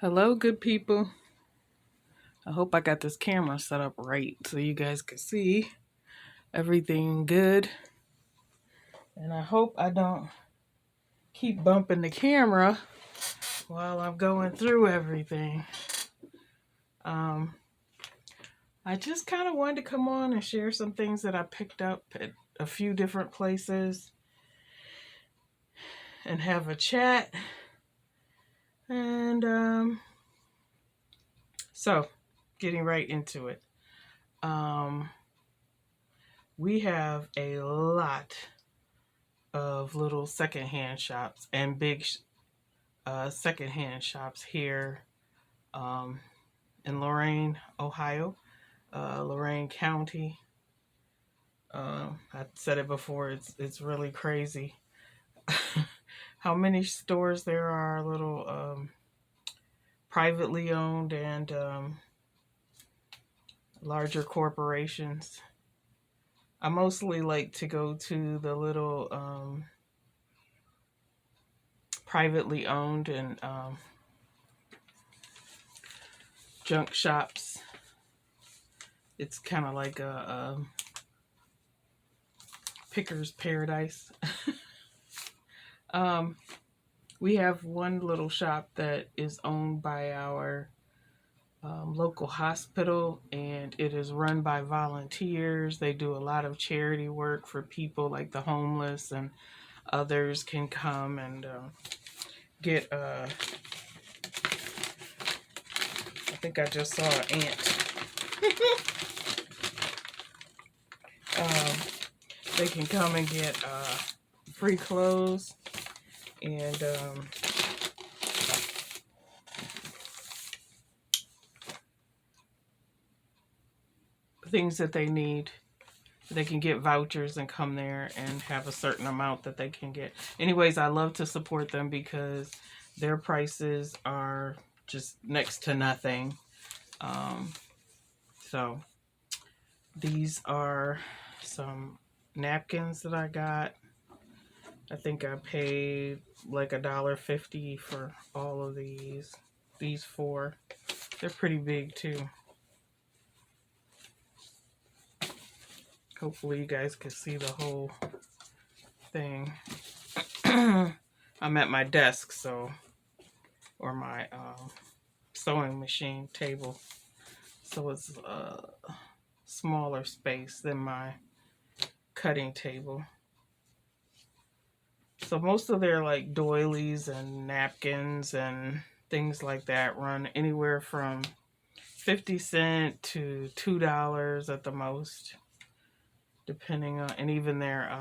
Hello, good people. I hope I got this camera set up right so you guys can see everything good. And I hope I don't keep bumping the camera while I'm going through everything. I just kind of wanted to come on and share some things that I picked up at a few different places and have a chat. And so, getting right into it. We have a lot of little secondhand shops and big secondhand shops here in Lorain, Ohio, Lorain County. I said it before, it's really crazy how many stores there are, little privately owned and larger corporations. I mostly like to go to the little privately owned and junk shops. It's kind of like a picker's paradise. We have one little shop that is owned by our local hospital, and it is run by volunteers. They do a lot of charity work for people like the homeless, and others can come and get I think I just saw an ant. They can come and get free clothes and things that they need. They can get vouchers and come there and have a certain amount that they can get. Anyways, I love to support them because their prices are just next to nothing. So these are some napkins that I got. I think I paid like $1.50 for all of these. These four. They're pretty big too. Hopefully you guys can see the whole thing. I'm at my desk, or my sewing machine table. So it's a smaller space than my cutting table. So most of their like doilies and napkins and things like that run anywhere from 50 cents to $2 at the most, depending on, and even their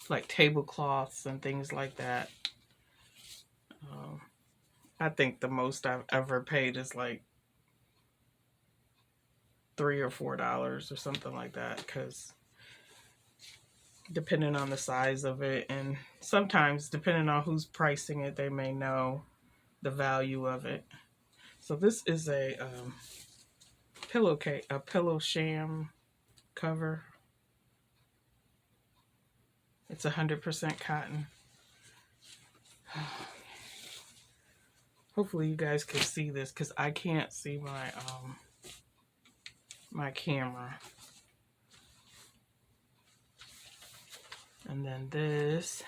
like tablecloths and things like that. I think the most I've ever paid is like $3 or $4 or something like that, because depending on the size of it, and sometimes depending on who's pricing it, they may know the value of it. So this is a pillowcase, a pillow sham cover. It's 100% cotton. Hopefully you guys can see this because I can't see my my camera. And then this,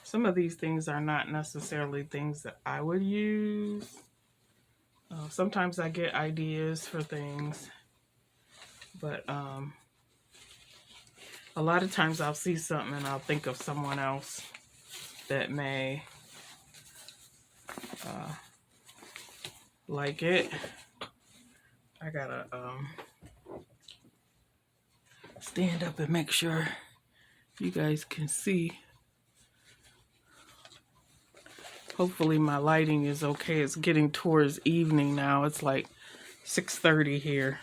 some of these things are not necessarily things that I would use. Sometimes I get ideas for things, but a lot of times I'll see something and I'll think of someone else that may like it. I gotta stand up and make sure you guys can see. Hopefully my lighting is okay. It's getting towards evening now. It's like 6:30 here.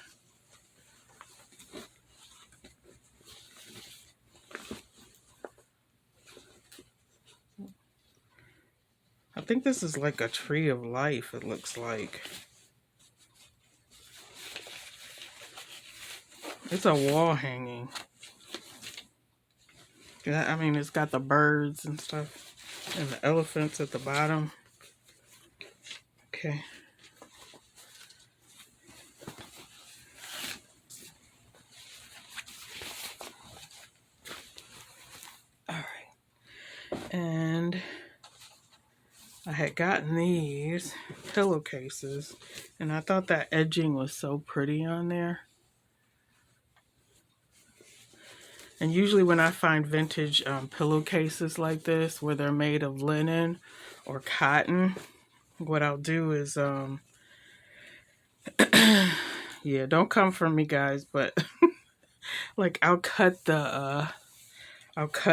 I think this is like a tree of life, it looks like. It's a wall hanging. Yeah, I mean, it's got the birds and stuff and the elephants at the bottom. Okay. All right. And I had gotten these pillowcases, and I thought that edging was so pretty on there. And usually when I find vintage pillowcases like this, where they're made of linen or cotton, what I'll do is, yeah, don't come for me, guys, but like I'll cut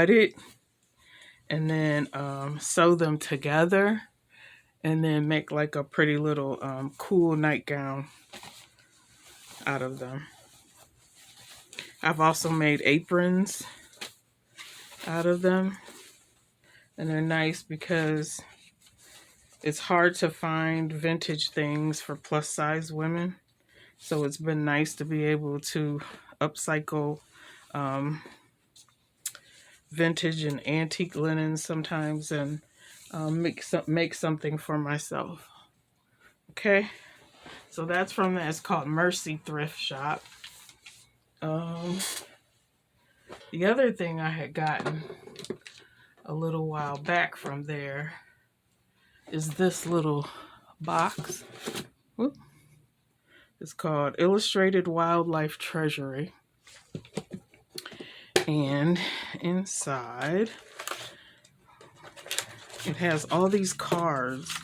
it and then sew them together and then make like a pretty little cool nightgown out of them. I've also made aprons out of them, and they're nice because it's hard to find vintage things for plus size women. So it's been nice to be able to upcycle vintage and antique linens sometimes and make something for myself. Okay, so that's from that. It's called Mercy Thrift Shop. The other thing I had gotten a little while back from there is this little box. Whoop. It's called Illustrated Wildlife Treasury. And inside, it has all these cards,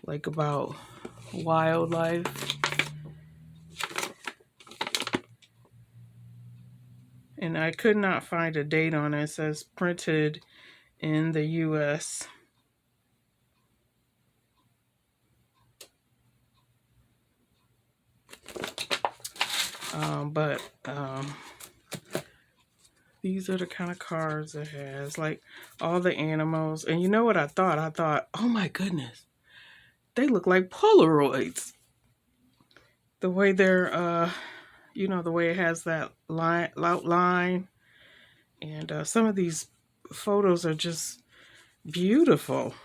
like about wildlife. And I could not find a date on it. It says printed in the U.S. But these are the kind of cards it has, like all the animals. And you know what I thought? I thought, oh my goodness, they look like Polaroids. The way they're, the way it has that outline. And some of these photos are just beautiful.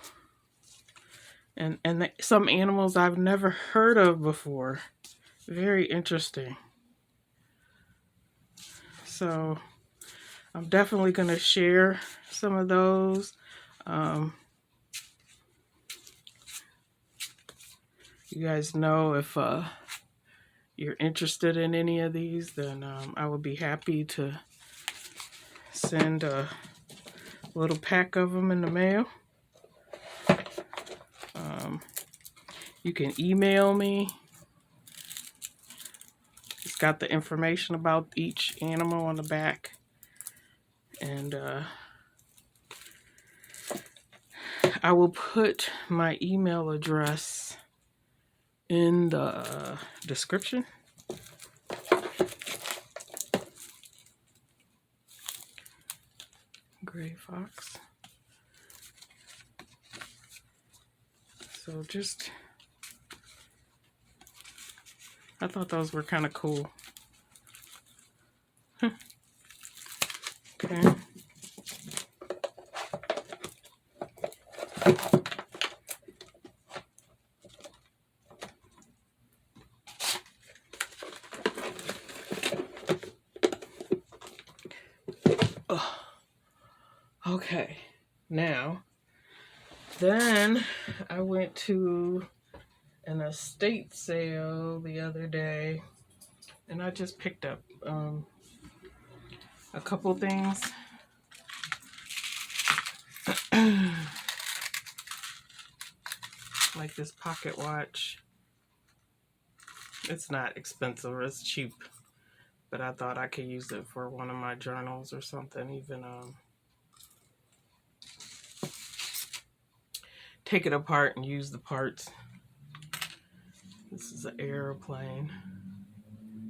And some animals I've never heard of before. Very interesting. So I'm definitely going to share some of those. You guys know if you're interested in any of these, then I would be happy to send a little pack of them in the mail. You can email me. It's got the information about each animal on the back. And I will put my email address in the description. Gray fox. So just, I thought those were kind of cool. Okay. Oh. Okay. Now, then I went to an estate sale the other day, and I just picked up a couple things. Like this pocket watch. It's not expensive, it's cheap, but I thought I could use it for one of my journals or something, even take it apart and use the parts. This is an airplane.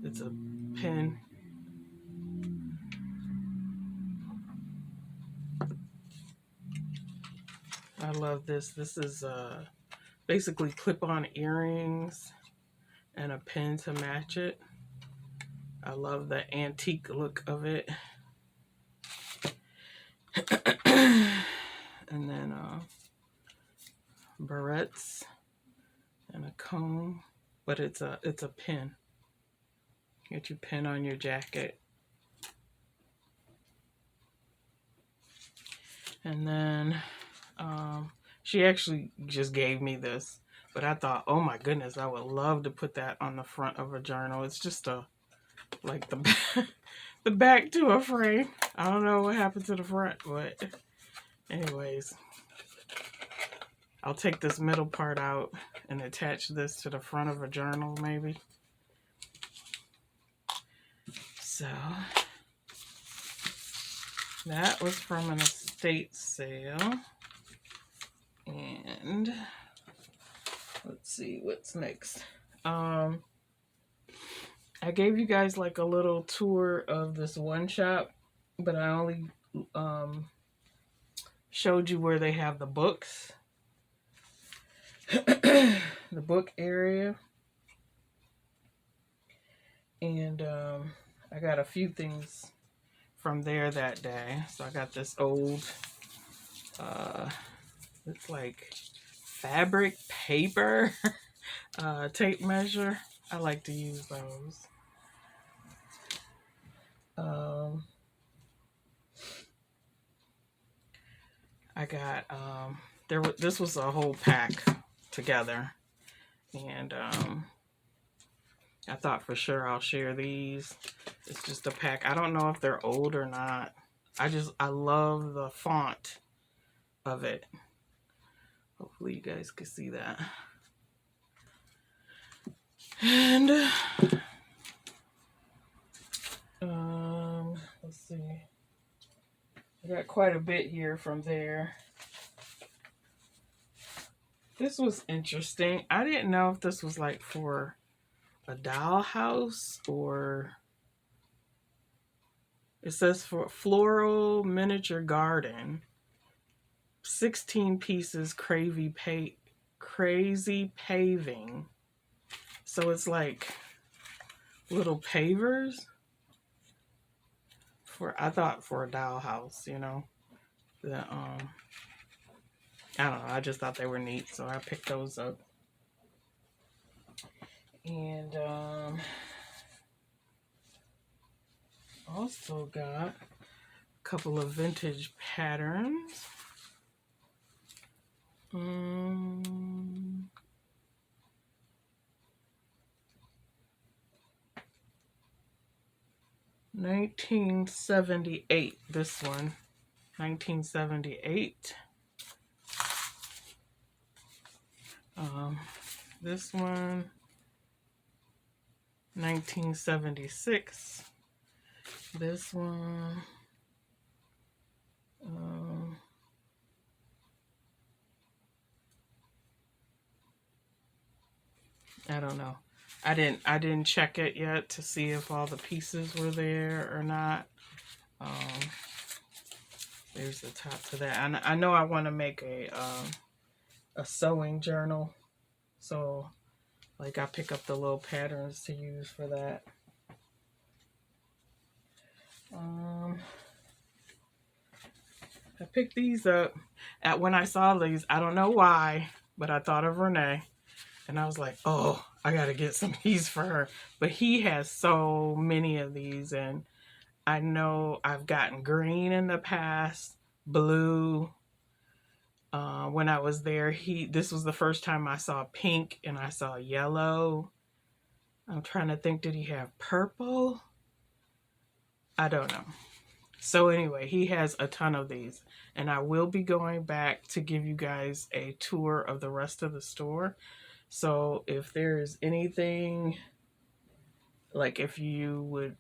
It's a pen. I love this. This is basically clip-on earrings and a pen to match it. I love the antique look of it. And then barrettes and a comb, but it's a pin. Get your pin on your jacket. And then she actually just gave me this, but I thought, oh my goodness, I would love to put that on the front of a journal. It's just like the back to a frame. I don't know what happened to the front, but anyways, I'll take this middle part out and attach this to the front of a journal maybe. So that was from an estate sale. And let's see what's next. I gave you guys like a little tour of this one shop, but I only showed you where they have the books. The book area. And I got a few things from there that day. So I got this old it's like fabric paper tape measure. I like to use those. I got this was a whole pack together, and I thought for sure I'll share these. It's just a pack. I don't know if they're old or not. I love the font of it. Hopefully you guys can see that. And let's see. I got quite a bit here from there. This was interesting. I didn't know if this was like for a dollhouse or it says for floral miniature garden. 16 pieces crazy paving. So it's like little pavers I thought for a dollhouse, you know. I don't know, I just thought they were neat, so I picked those up. And also got a couple of vintage patterns. 1978, this one, 1978. This one, 1976. This one, I don't know. I didn't check it yet to see if all the pieces were there or not. There's the top to that. And I know I want to make a sewing journal. So like I pick up the little patterns to use for that. I picked these up when I saw these. I don't know why, but I thought of Renee. And I was like, oh, I got to get some of these for her. But he has so many of these. And I know I've gotten green in the past, blue. When I was there, this was the first time I saw pink and I saw yellow. I'm trying to think, did he have purple? I don't know. So anyway, he has a ton of these. And I will be going back to give you guys a tour of the rest of the store. So if there's anything, like if you would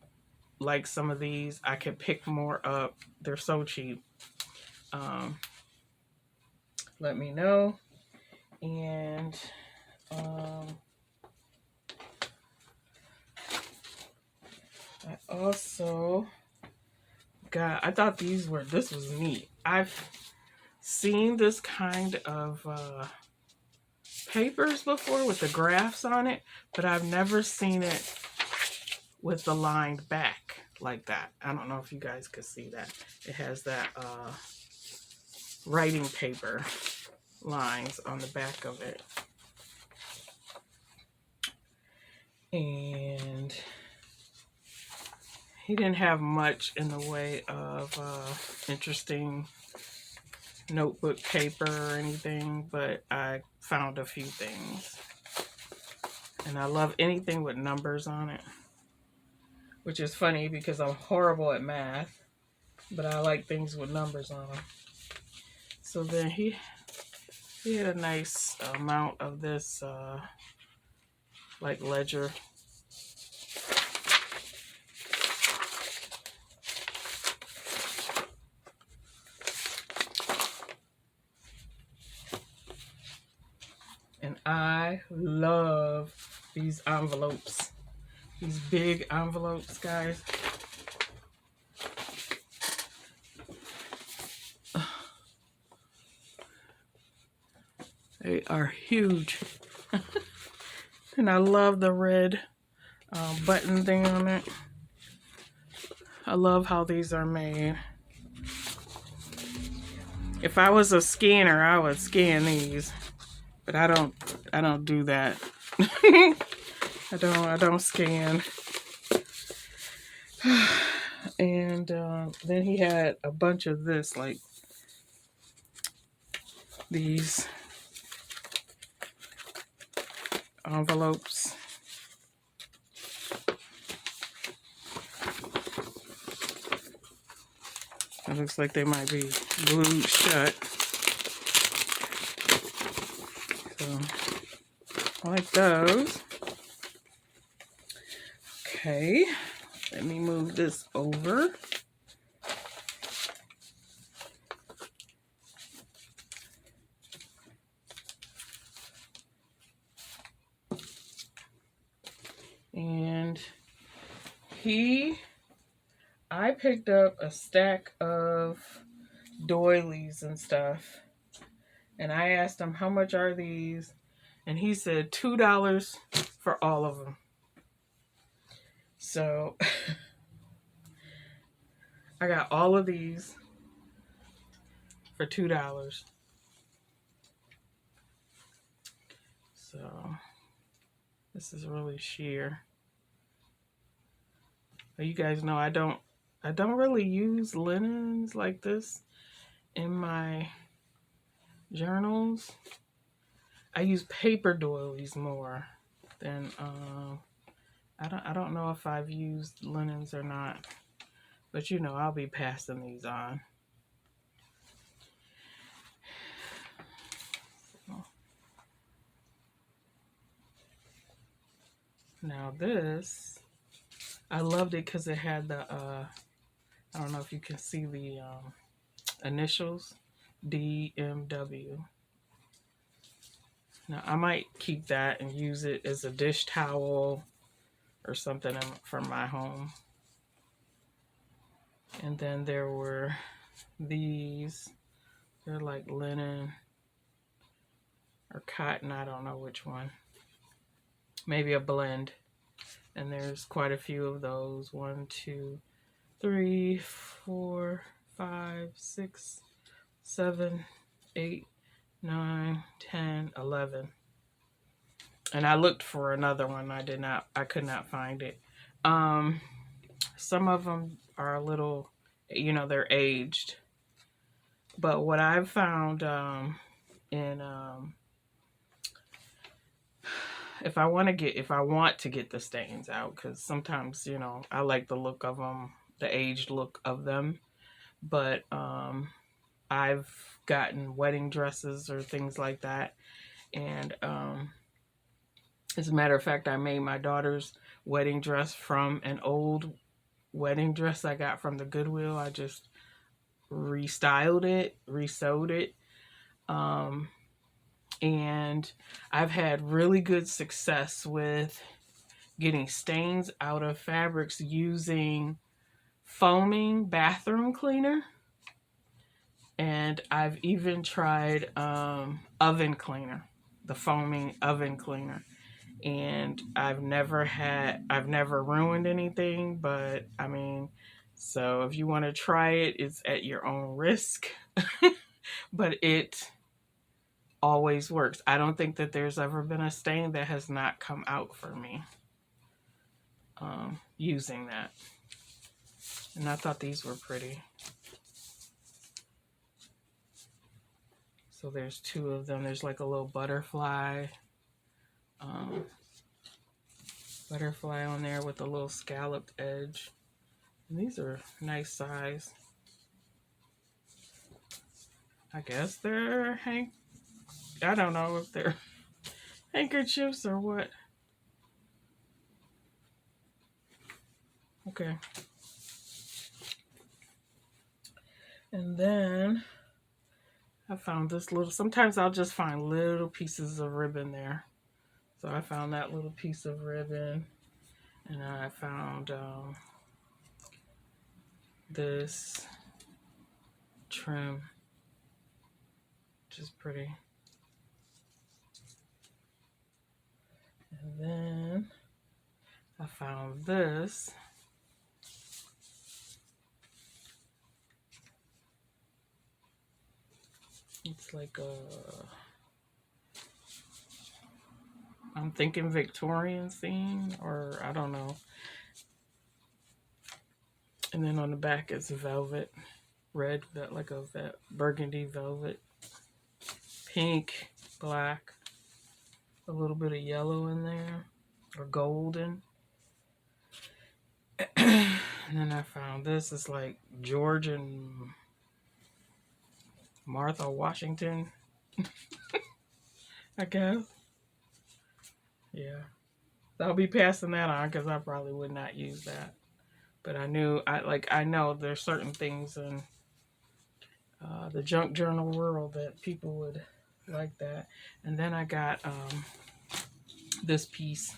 like some of these, I could pick more up. They're so cheap. Let me know. And I also got, I thought this was neat. I've seen this kind of papers before with the graphs on it, but I've never seen it with the lined back like that. I don't know if you guys could see that. It has that writing paper lines on the back of it. And he didn't have much in the way of interesting notebook paper or anything, but I found a few things. And I love anything with numbers on it, which is funny because I'm horrible at math, but I like things with numbers on them. So then he had a nice amount of this like ledger. And I love these envelopes. These big envelopes, guys. They are huge. And I love the red button thing on it. I love how these are made. If I was a scanner, I would scan these, but I don't do that. I don't scan. And then he had a bunch of this, like these envelopes. It looks like they might be glued shut. So I like those. Okay, let me move this over. And I picked up a stack of doilies and stuff. And I asked him, how much are these? And he said $2 for all of them. So I got all of these for $2. So this is really sheer. But you guys know I don't really use linens like this in my journals. I use paper doilies more than I don't know if I've used linens or not, but you know I'll be passing these on. Now this, I loved it because it had the I don't know if you can see the initials, DMW. Now I might keep that and use it as a dish towel or something from my home. And then there were these. They're like linen or cotton. I don't know which one. Maybe a blend. And there's quite a few of those. 1, 2, 3, 4, 5, 6, 7, 8, 9, 10, 11. And I looked for another one. I could not find it. Some of them are a little, you know, they're aged. But what I've found if I want to get the stains out, because sometimes, you know, I like the look of them, the aged look of them. But I've gotten wedding dresses or things like that. And as a matter of fact, I made my daughter's wedding dress from an old wedding dress I got from the Goodwill. I just restyled it, resewed it. And I've had really good success with getting stains out of fabrics using foaming bathroom cleaner. And I've even tried oven cleaner, the foaming oven cleaner. and I've never ruined anything, but I mean, so if you want to try it, it's at your own risk, but it always works. I don't think that there's ever been a stain that has not come out for me using that. And I thought these were pretty. So there's two of them. There's like a little butterfly on there with a little scalloped edge. And these are nice size. I guess they're I don't know if they're handkerchiefs or what. Okay. And then I found this little, sometimes I'll just find little pieces of ribbon there. So I found that little piece of ribbon, and I found this trim, which is pretty. And then I found this. It's like I'm thinking Victorian theme, or I don't know. And then on the back it's velvet, red, like a burgundy velvet, pink, black, a little bit of yellow in there, or golden. And then I found this. It's like George and Martha Washington, I guess. Yeah. I'll be passing that on because I probably would not use that. But I know there's certain things in the junk journal world that people would like that. And then I got this piece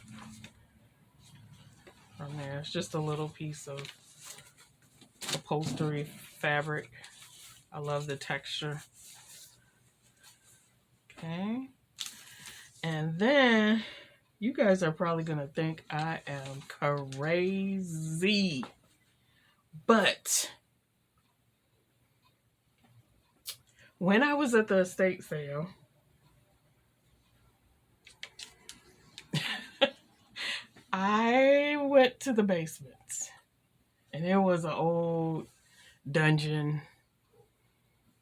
from there. It's just a little piece of upholstery fabric. I love the texture. Okay. And then you guys are probably going to think I am crazy. But when I was at the estate sale, I went to the basement, and there was an old dungeon,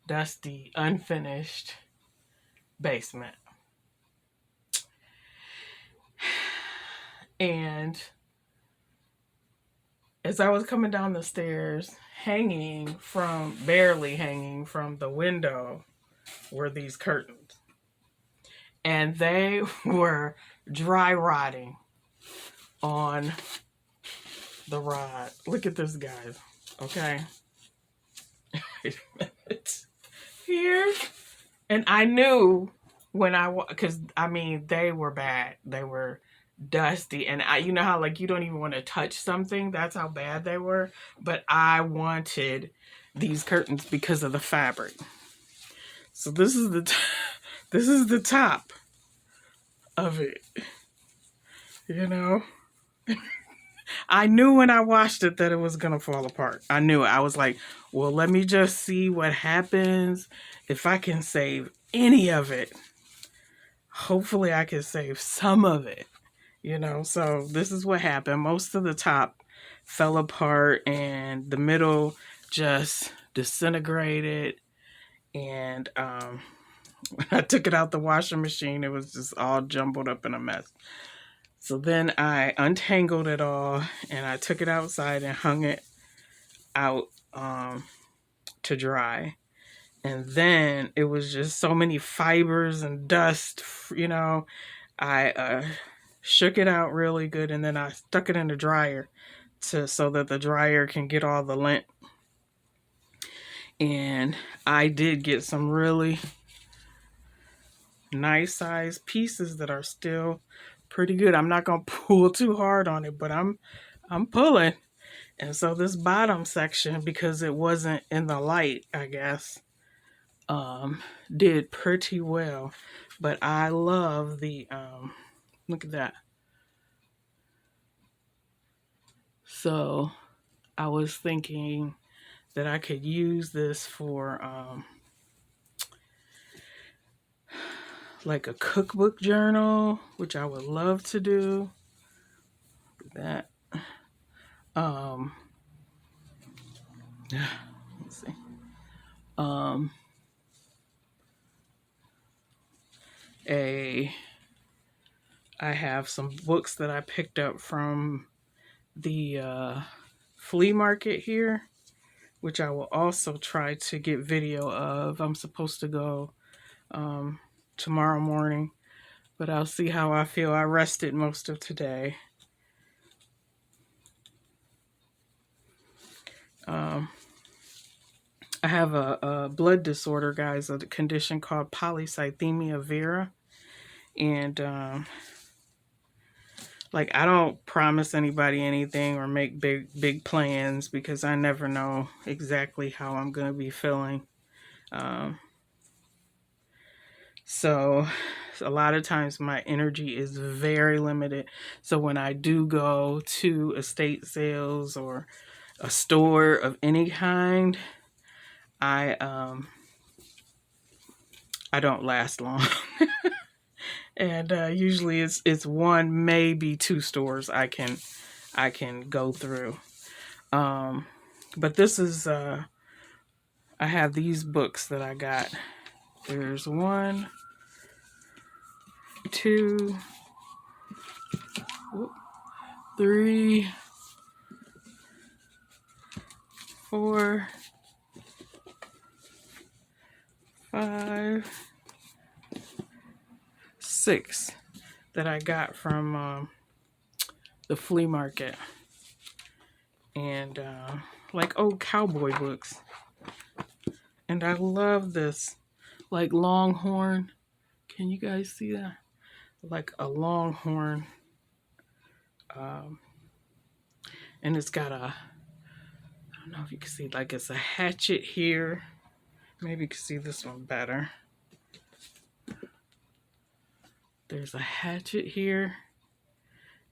dusty, unfinished basement. And as I was coming down the stairs, barely hanging from the window were these curtains. And they were dry rotting on the rod. Look at this, guys. Okay. Wait a minute. Here. And I knew because I mean, they were bad. They were dusty, and you know how like you don't even want to touch something. That's how bad they were. But I wanted these curtains because of the fabric. So this is the top of it. You know, I knew when I washed it that it was gonna fall apart. I knew it. I was like, well, let me just see what happens if I can save any of it. Hopefully, I can save some of it. You know, so this is what happened. Most of the top fell apart and the middle just disintegrated. And when I took it out the washing machine, it was just all jumbled up in a mess. So then I untangled it all and I took it outside and hung it out to dry. And then it was just so many fibers and dust, you know. I shook it out really good, and then I stuck it in the dryer so that the dryer can get all the lint. And I did get some really nice size pieces that are still pretty good. I'm not going to pull too hard on it, but I'm pulling. And so this bottom section, because it wasn't in the light, I guess, did pretty well. But I love the look at that. So I was thinking that I could use this for like a cookbook journal, which I would love to do. That. Let's see. I have some books that I picked up from the flea market here, which I will also try to get video of. I'm supposed to go tomorrow morning, but I'll see how I feel. I rested most of today. I have a blood disorder, guys, a condition called polycythemia vera. And like, I don't promise anybody anything or make big plans because I never know exactly how I'm going to be feeling. So a lot of times my energy is very limited. So when I do go to estate sales or a store of any kind, I don't last long. And usually it's one, maybe two stores I can go through. But this is I have these books that I got. There's 1, 2, 3, 4, 5, 6 that I got from the flea market. And like old cowboy books. And I love this, like Longhorn. Can you guys see that? Like a Longhorn. And it's got I don't know if you can see, like it's a hatchet here. Maybe you can see this one better. There's a hatchet here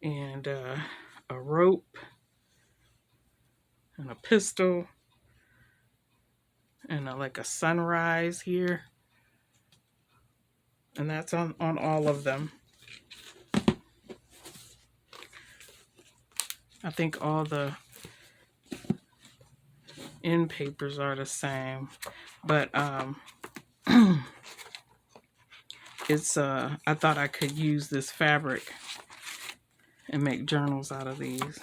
and a rope and a pistol and like a sunrise here. And that's on all of them. I think all the end papers are the same, but it's I thought I could use this fabric and make journals out of these.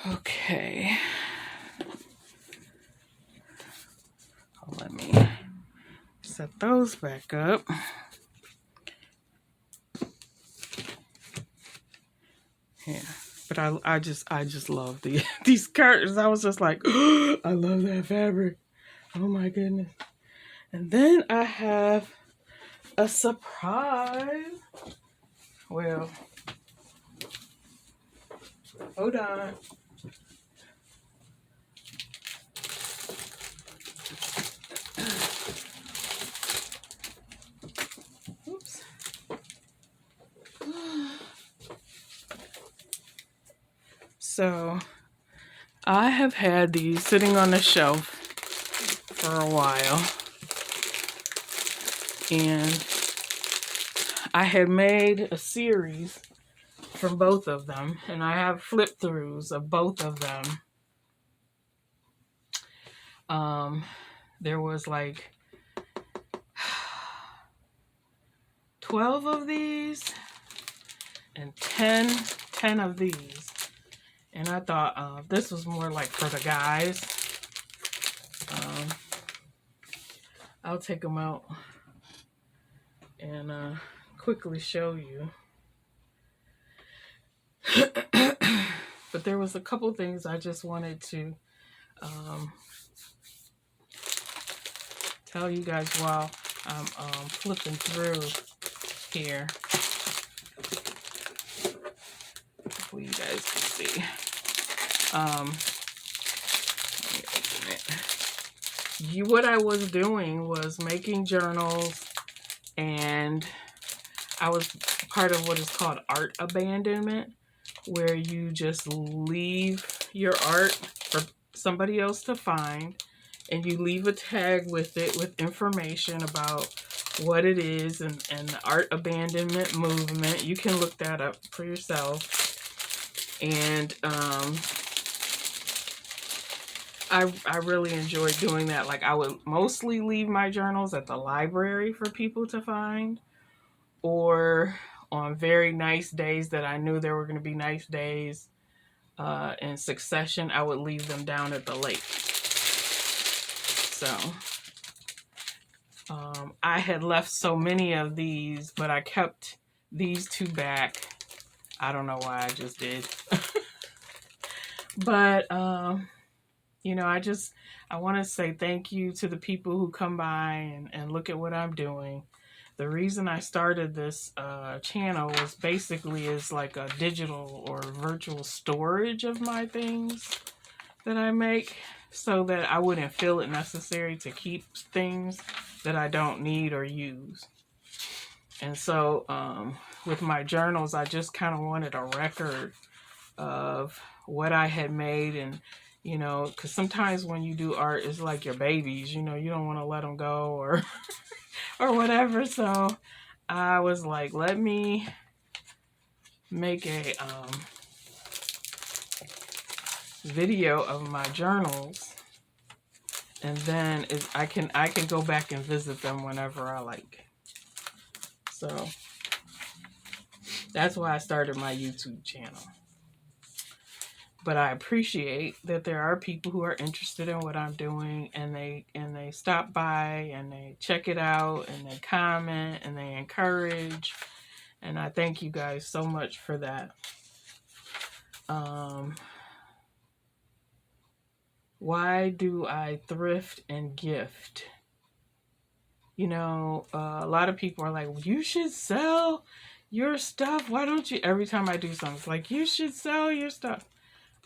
Okay. Let me set those back up. Yeah, but I just love these curtains. I was just like, oh, I love that fabric. Oh my goodness. And then I have a surprise. Well, hold on. Oops. So I have had these sitting on the shelf for a while, and I had made a series from both of them, and I have flip throughs of both of them. There was like 12 of these and 10 of these. And I thought this was more like for the guys. I'll take them out and quickly show you. But there was a couple things I just wanted to tell you guys while I'm flipping through here. Hopefully you guys can see. Let me open it. What I was doing was making journals, and I was part of what is called art abandonment, where you just leave your art for somebody else to find, and you leave a tag with it with information about what it is and the art abandonment movement. You can look that up for yourself. And I really enjoy doing that. Like, I would mostly leave my journals at the library for people to find, or on very nice days that I knew there were going to be nice days in succession, I would leave them down at the lake. So I had left so many of these, but I kept these two back. I don't know why, I just did. But you know, I want to say thank you to the people who come by and look at what I'm doing. The reason I started this channel was basically is like a digital or virtual storage of my things that I make, so that I wouldn't feel it necessary to keep things that I don't need or use. And so with my journals, I just kind of wanted a record of what I had made. And you know, because sometimes when you do art, it's like your babies, you know, you don't want to let them go or or whatever. So I was like, let me make a video of my journals, and then I can go back and visit them whenever I like. So that's why I started my YouTube channel. But I appreciate that there are people who are interested in what I'm doing, and they stop by and they check it out and they comment and they encourage, and I thank you guys so much for that. Why do I thrift and gift? You know, a lot of people are like, well, you should sell your stuff. Why don't you? Every time I do something, it's like, you should sell your stuff.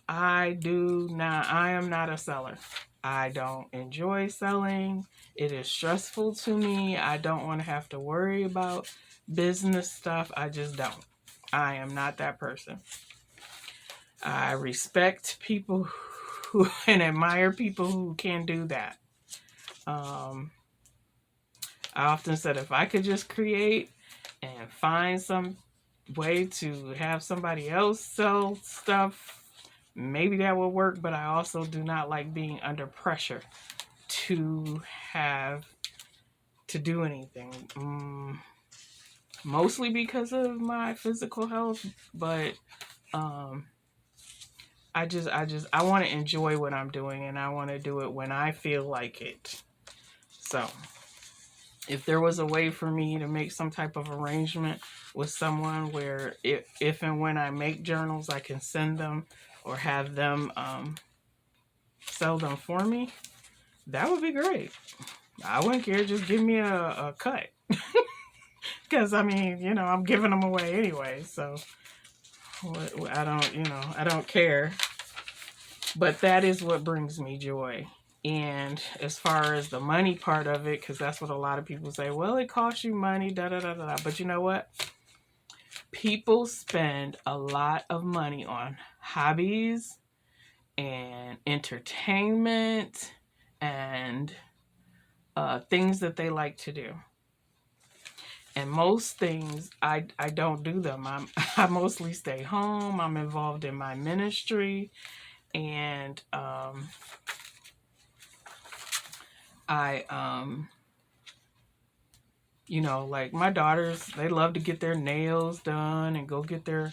I am not a seller. I don't enjoy selling. It is stressful to me. I don't want to have to worry about business stuff. I just don't. I am not that person. I respect people who and admire people who can do that. I often said if I could just create and find some way to have somebody else sell stuff, maybe that will work. But I also do not like being under pressure to have to do anything. Mostly because of my physical health, but I want to enjoy what I'm doing, and I want to do it when I feel like it. So if there was a way for me to make some type of arrangement with someone where if and when I make journals, I can send them or have them sell them for me, that would be great. I wouldn't care. Just give me a cut. Because, I mean, you know, I'm giving them away anyway. So I don't care. But that is what brings me joy. And as far as the money part of it, because that's what a lot of people say, well, it costs you money, da da da da. But you know what? People spend a lot of money on hobbies and entertainment and things that they like to do. And most things, I don't do them. I mostly stay home. I'm involved in my ministry. And you know, like my daughters, they love to get their nails done and go get their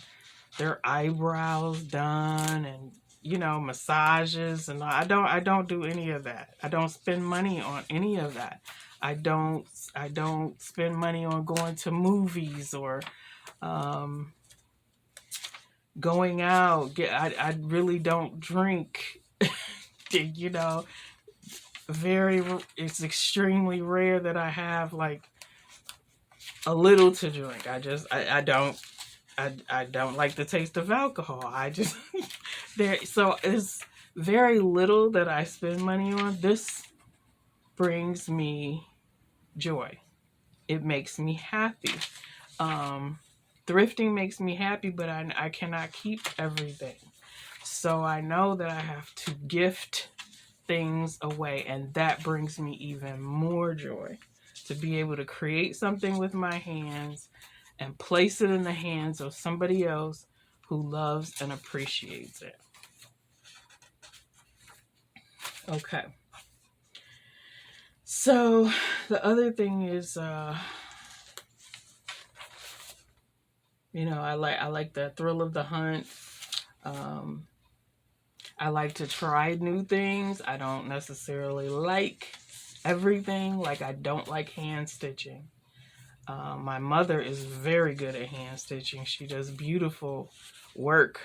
eyebrows done and, you know, massages. And I don't do any of that. I don't spend money on any of that. I don't spend money on going to movies or going out. I really don't drink. You know, it's extremely rare that I have like a little to drink. I don't like the taste of alcohol. So it's very little that I spend money on. This brings me joy. It makes me happy. thrifting makes me happy, but I cannot keep everything. So I know that I have to gift things away, and that brings me even more joy to be able to create something with my hands and place it in the hands of somebody else who loves and appreciates it. Okay. So the other thing is, I like the thrill of the hunt. I like to try new things. I don't necessarily like everything. Like, I don't like hand stitching. My mother is very good at hand stitching. She does beautiful work,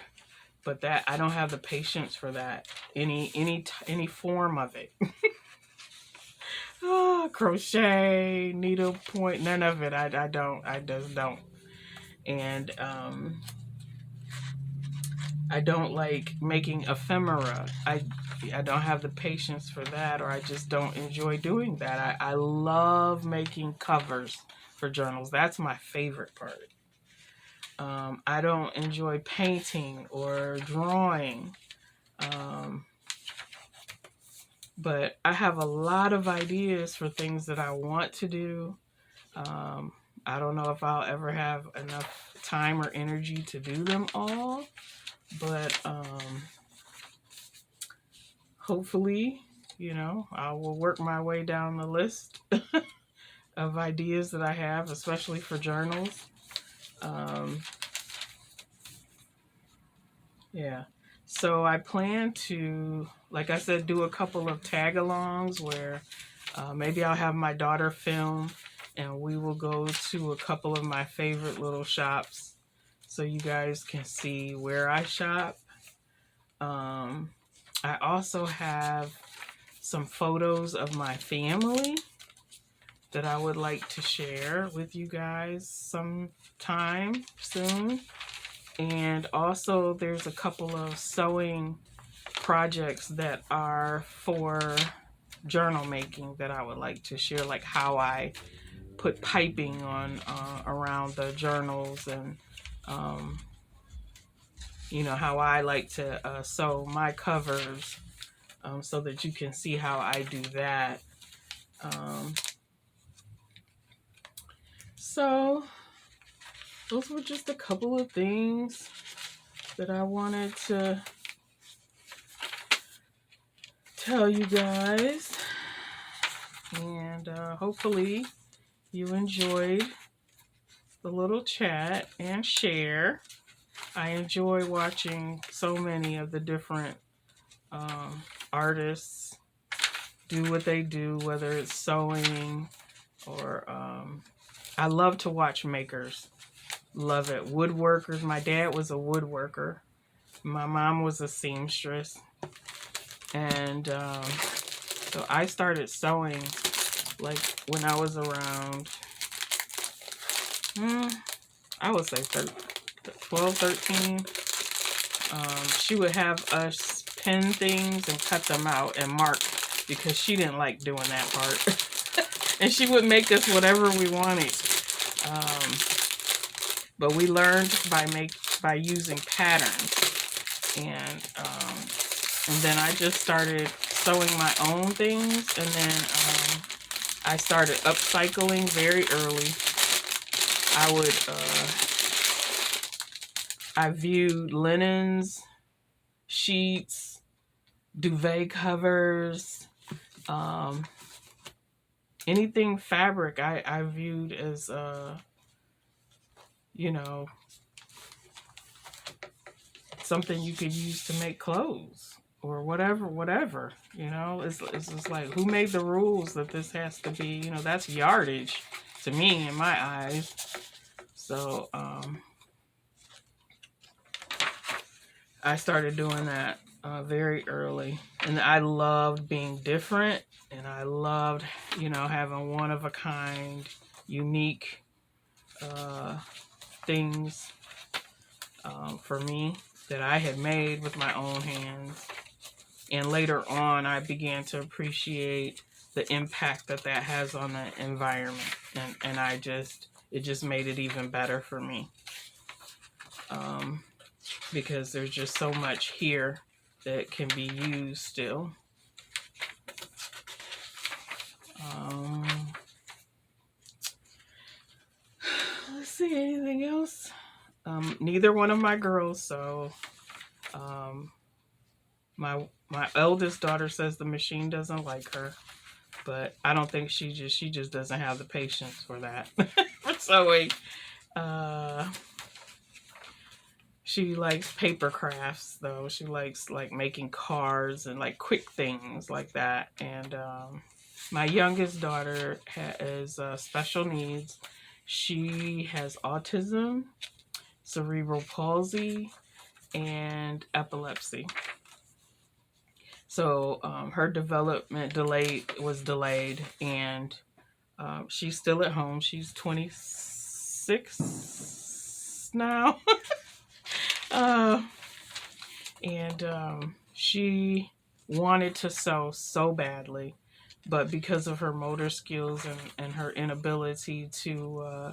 but that I don't have the patience for that. Any form of it. Crochet, needlepoint, none of it. I just don't. And I don't like making ephemera. I don't have the patience for that, or I just don't enjoy doing that. I love making covers for journals. That's my favorite part. I don't enjoy painting or drawing. But I have a lot of ideas for things that I want to do. I don't know if I'll ever have enough time or energy to do them all, but hopefully, I will work my way down the list of ideas that I have, especially for journals. Yeah. So I plan to, like I said, do a couple of tag-alongs where maybe I'll have my daughter film and we will go to a couple of my favorite little shops so you guys can see where I shop. I also have some photos of my family that I would like to share with you guys sometime soon. And also there's a couple of sewing projects that are for journal making that I would like to share, like how I put piping on around the journals, and how I like to sew my covers, so that you can see how I do that. So those were just a couple of things that I wanted to tell you guys, and hopefully you enjoyed the little chat and share. I enjoy watching so many of the different artists do what they do, whether it's sewing or I love to watch makers. Love it. Woodworkers. My dad was a woodworker. My mom was a seamstress. And so I started sewing like when I was around, I would say 12, 13. She would have us pin things and cut them out and mark, because she didn't like doing that part. And she would make us whatever we wanted. But we learned by using patterns. And then I just started sewing my own things, and then I started upcycling very early. I viewed linens, sheets, duvet covers, anything fabric I viewed as, something you could use to make clothes or whatever. It's just like, who made the rules that this has to be, that's yardage to me in my eyes. So I started doing that very early, and I loved being different, and I loved, having one of a kind, unique things for me that I had made with my own hands. And later on, I began to appreciate the impact that has on the environment, and it just made it even better for me. because there's just so much here that can be used still. Let's see, anything else? Neither one of my girls, so my eldest daughter says the machine doesn't like her, but I don't think she just doesn't have the patience for that. For sewing. She likes paper crafts though. She likes like making cards and like quick things like that. And my youngest daughter has special needs. She has autism, cerebral palsy, and epilepsy. So her development was delayed, and she's still at home. She's 26 now. And she wanted to sew so badly, but because of her motor skills and her inability to,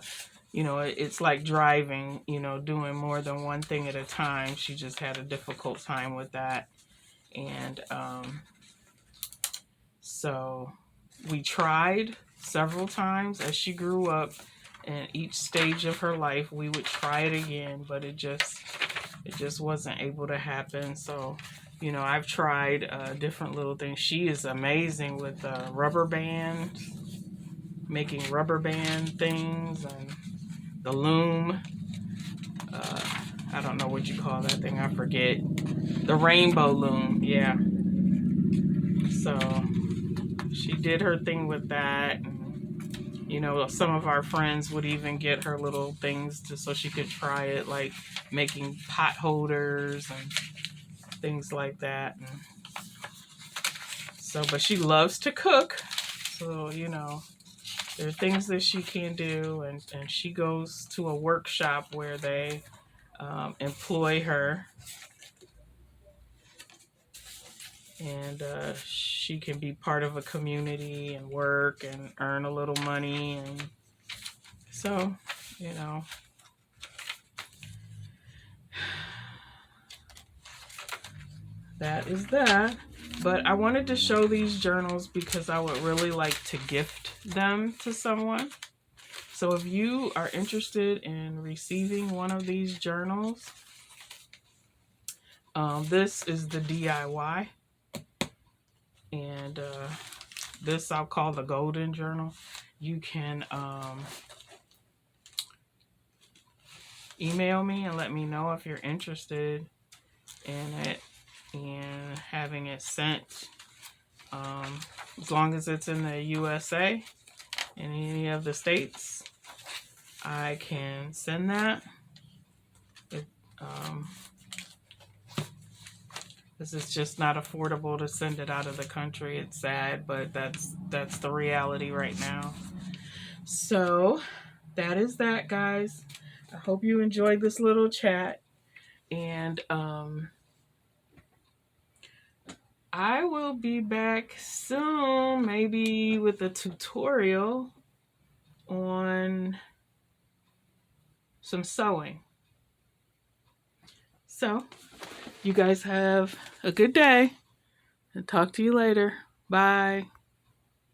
it's like driving, doing more than one thing at a time. She just had a difficult time with that. And so we tried several times as she grew up, and each stage of her life we would try it again, but it just wasn't able to happen. So I've tried different little things. She is amazing with rubber bands, making rubber band things, and the loom. I don't know what you call that thing, I forget. The rainbow loom, yeah. So she did her thing with that. Some of our friends would even get her little things so she could try it, like making pot holders and things like that. And so, but she loves to cook. So, there are things that she can do. And she goes to a workshop where they employ her. And she can be part of a community and work and earn a little money. And so, that is that. But I wanted to show these journals because I would really like to gift them to someone. So if you are interested in receiving one of these journals, this is the DIY. And this I'll call the golden journal. You can email me and let me know if you're interested in it and having it sent, as long as it's in the USA, in any of the states, I can send that. This is just not affordable to send it out of the country. It's sad, but that's the reality right now. So that is that, guys. I hope you enjoyed this little chat, and I will be back soon, maybe with a tutorial on some sewing. So you guys have a good day, and talk to you later. Bye.